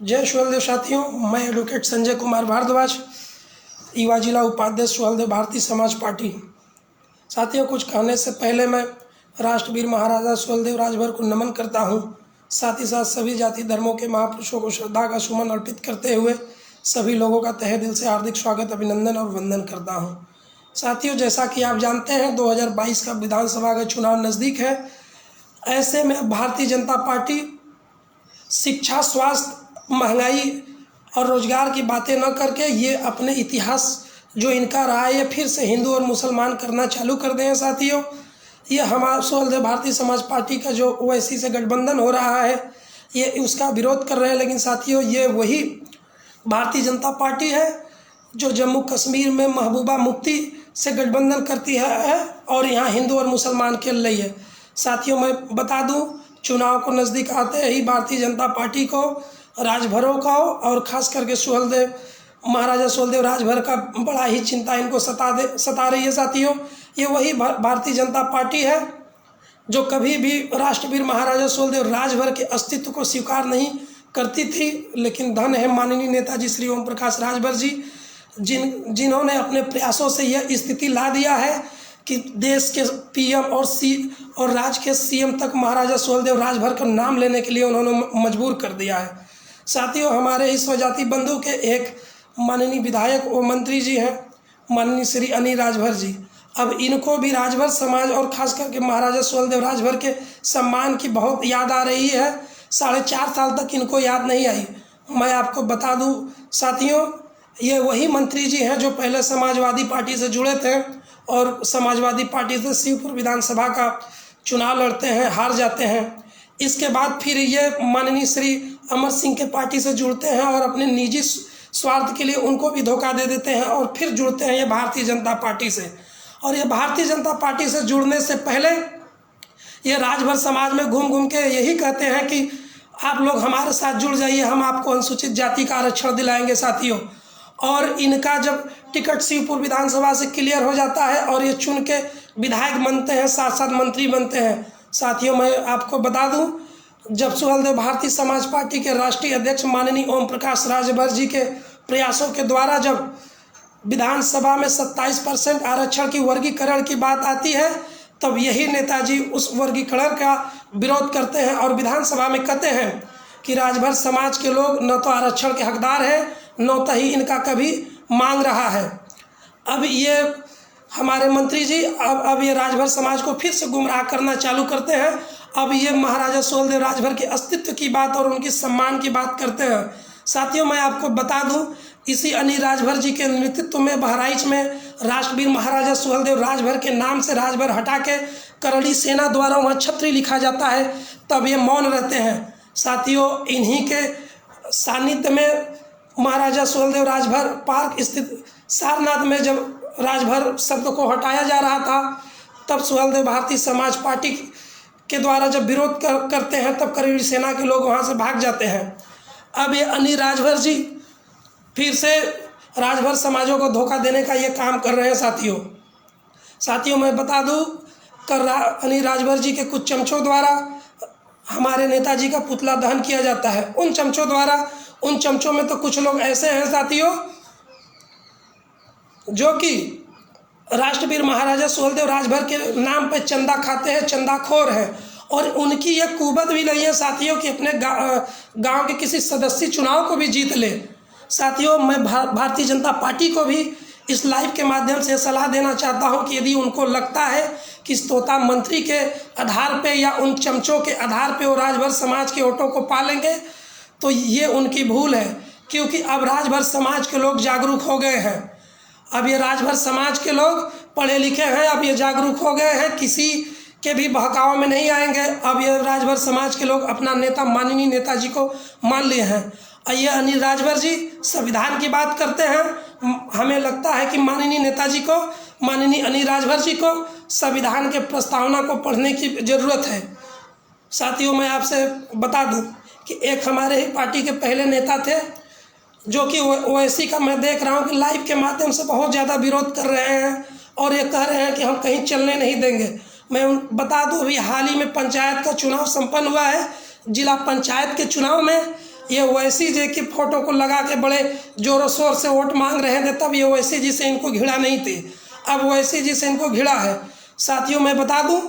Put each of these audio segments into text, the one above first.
जय सुहेलदेव साथियों, मैं एडवोकेट संजय कुमार भारद्वाज, युवा जिला उपाध्यक्ष सुहेलदेव भारतीय समाज पार्टी। साथियों, कुछ कहने से पहले मैं राष्ट्रवीर महाराजा सुहेलदेव राजभर को नमन करता हूं। साथ ही साथ सभी जाति धर्मों के महापुरुषों को श्रद्धा का सुमन अर्पित करते हुए सभी लोगों का तहे दिल से हार्दिक स्वागत, अभिनंदन और वंदन करता हूं। साथियों, जैसा कि आप जानते हैं 2022 का विधानसभा का चुनाव नज़दीक है। ऐसे में भारतीय जनता पार्टी शिक्षा, स्वास्थ्य, महंगाई और रोजगार की बातें न करके ये अपने इतिहास जो इनका रहा है, ये फिर से हिंदू और मुसलमान करना चालू कर दें। साथियों, ये हमारा सुहेलदेव भारतीय समाज पार्टी का जो ओवैसी से गठबंधन हो रहा है, ये उसका विरोध कर रहे हैं। लेकिन साथियों, ये वही भारतीय जनता पार्टी है जो जम्मू कश्मीर में महबूबा मुफ्ती से गठबंधन करती है और यहाँ हिंदू और मुसलमान खेल रही है। साथियों, मैं बता दूं, चुनाव को नज़दीक आते ही भारतीय जनता पार्टी को राजभरों का और ख़ास करके सुहेलदेव महाराजा सुहेलदेव राजभर का बड़ा ही चिंता इनको सता रही है। साथियों, ये वही भारतीय जनता पार्टी है जो कभी भी राष्ट्रवीर महाराजा सुहेलदेव राजभर के अस्तित्व को स्वीकार नहीं करती थी। लेकिन धन है माननीय नेताजी श्री ओम प्रकाश राजभर जी, जिन्होंने अपने प्रयासों से यह स्थिति ला दिया है कि देश के पीएम और राज्य के सीएम तक महाराजा सुहेलदेव राजभर का नाम लेने के लिए उन्होंने मजबूर कर दिया है। साथियों, हमारे इस स्वजाति बंधु के एक माननीय विधायक व मंत्री जी हैं, माननीय श्री अनिल राजभर जी। अब इनको भी राजभर समाज और खास करके महाराजा सुहेलदेव राजभर के सम्मान की बहुत याद आ रही है। 4.5 साल तक इनको याद नहीं आई। मैं आपको बता दूं साथियों, ये वही मंत्री जी हैं जो पहले समाजवादी पार्टी से जुड़े थे और समाजवादी पार्टी से शिवपुर विधानसभा का चुनाव लड़ते हैं, हार जाते हैं। इसके बाद फिर ये माननीय श्री अमर सिंह के पार्टी से जुड़ते हैं और अपने निजी स्वार्थ के लिए उनको भी धोखा दे देते हैं और फिर जुड़ते हैं ये भारतीय जनता पार्टी से। और ये भारतीय जनता पार्टी से जुड़ने से पहले ये राजभर समाज में घूम घूम के यही कहते हैं कि आप लोग हमारे साथ जुड़ जाइए, हम आपको अनुसूचित जाति का आरक्षण दिलाएंगे। साथियों, और इनका जब टिकट शिवपुर विधानसभा से क्लियर हो जाता है और ये चुन के विधायक बनते हैं, साथ साथ मंत्री बनते हैं। साथियों, मैं आपको बता दूं, जब सुहेलदेव भारतीय समाज पार्टी के राष्ट्रीय अध्यक्ष माननीय ओम प्रकाश राजभर जी के प्रयासों के द्वारा जब विधानसभा में 27% आरक्षण की वर्गीकरण की बात आती है, तब यही नेताजी उस वर्गीकरण का विरोध करते हैं और विधानसभा में कहते हैं कि राजभर समाज के लोग न तो आरक्षण के हकदार हैं, न तो ही इनका कभी मांग रहा है। अब ये हमारे मंत्री जी अब ये राजभर समाज को फिर से गुमराह करना चालू करते हैं। अब ये महाराजा सुहेलदेव राजभर के अस्तित्व की बात और उनके सम्मान की बात करते हैं। साथियों, मैं आपको बता दूं, इसी अनिल राजभर जी के नेतृत्व में बहराइच में राष्ट्रवीर महाराजा सुहेलदेव राजभर के नाम से राजभर हटा के करड़ी सेना द्वारा वहाँ छत्री लिखा जाता है, तब ये मौन रहते हैं। साथियों, इन्हीं के सानिध्य में महाराजा सुहेलदेव राजभर पार्क स्थित सारनाथ में जब राजभर शब्द को हटाया जा रहा था, तब सुहेलदेव भारतीय समाज पार्टी के द्वारा जब विरोध करते हैं, तब करड़ी सेना के लोग वहाँ से भाग जाते हैं। अब ये अनिल राजभर जी फिर से राजभर समाजों को धोखा देने का ये काम कर रहे हैं। साथियों, मैं बता दूं, कल अनिल राजभर जी के कुछ चमचों द्वारा हमारे नेताजी का पुतला दहन किया जाता है। उन चमचों में तो कुछ लोग ऐसे हैं साथियों जो कि राष्ट्रवीर महाराजा सुहेलदेव राजभर के नाम पे चंदा खाते हैं, चंदाखोर हैं। और उनकी यह कुबत भी नहीं है साथियों कि अपने गांव के किसी सदस्य चुनाव को भी जीत ले। साथियों, मैं भारतीय जनता पार्टी को भी इस लाइव के माध्यम से सलाह देना चाहता हूं कि यदि उनको लगता है कि इस तोता मंत्री के आधार पे या उन चमचों के आधार पे वो राजभर समाज के वोटों को पालेंगे, तो ये उनकी भूल है। क्योंकि अब राजभर समाज के लोग जागरूक हो गए हैं। अब ये राजभर समाज के लोग पढ़े लिखे हैं, अब ये जागरूक हो गए हैं, किसी के भी बहकाव में नहीं आएंगे। अब ये राजभर समाज के लोग अपना नेता माननीय नेताजी को मान लिए हैं। और ये अनिल राजभर जी संविधान की बात करते हैं। हमें लगता है कि माननीय नेताजी को, माननीय अनिल राजभर जी को संविधान के प्रस्तावना को पढ़ने की ज़रूरत है। साथियों, मैं आपसे बता दूं कि एक हमारे ही पार्टी के पहले नेता थे जो कि ओवैसी का मैं देख रहा हूँ कि लाइव के माध्यम से बहुत ज़्यादा विरोध कर रहे हैं और ये कह रहे हैं कि हम कहीं चलने नहीं देंगे। मैं बता दूं, अभी हाल ही में पंचायत का चुनाव संपन्न हुआ है। जिला पंचायत के चुनाव में ये ओवैसी जी की फ़ोटो को लगा के बड़े ज़ोरों शोर से वोट मांग रहे थे, तब ये ओवैसी जी से इनको घिरा नहीं थे, अब ओवैसी जी से इनको घिरा है। साथियों, मैं बता दूं,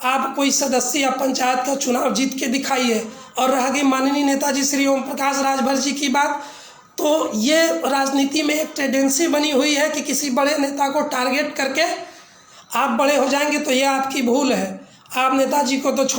आप कोई सदस्य या पंचायत का चुनाव जीत के दिखाइए। और रह गई माननीय नेताजी श्री ओम प्रकाश राजभर जी की बात, तो ये राजनीति में एक टेंडेंसी बनी हुई है कि किसी बड़े नेता को टारगेट करके आप बड़े हो जाएंगे, तो ये आपकी भूल है। आप नेताजी को तो छोड़